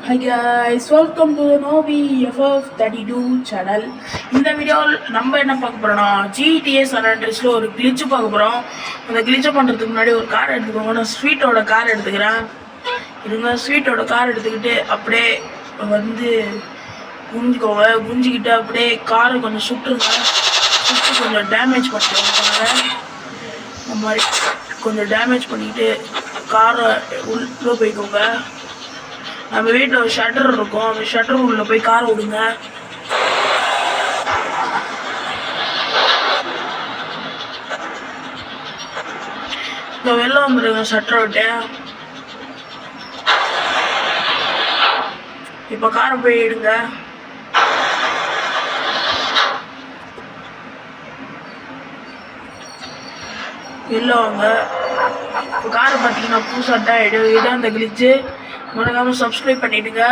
Hi guys, welcome to the Novi FF32 channel. இந்த வீடியோவில் நம்ம என்ன பார்க்க போறோம்னா GTA San Andreasல ஒரு glitch பார்க்க போறோம். அந்த glitch பண்றதுக்கு முன்னாடி ஒரு கார் எடுத்துக்கோங்க. நான் ஸ்வீட்டோட கார் எடுத்துக்கிறேன். இருங்க ஸ்வீட்டோட கார் எடுத்துக்கிட்டு அப்படியே வந்து குஞ்சிக்கோங்க. குஞ்சிக்கிட்டு அப்படியே காரை கொஞ்சம் சுட்டுருங்க. சுட்டு கொஞ்சம் டேமேஜ் பண்ணிக்கோங்க. இந்த மாதிரி கொஞ்சம் டேமேஜ் பண்ணிட்டு காரை உள்ள போய்க்கோங்க. நம்ம வீட்டில் ஒரு ஷட்டர் இருக்கும், அந்த ஷட்டர் உள்ள போய் கார் விடுங்க. இந்த வெளில வந்துடுங்க ஷட்டரை விட்டு. இப்போ காரை போய் எடுங்க. வெளில வாங்க. இப்போ காரை பார்த்தீங்கன்னா புதுசாக தான் இதான் அந்த கிளிச்சு. மறக்காம சப்ஸ்கிரைப் பண்ணிடுங்க.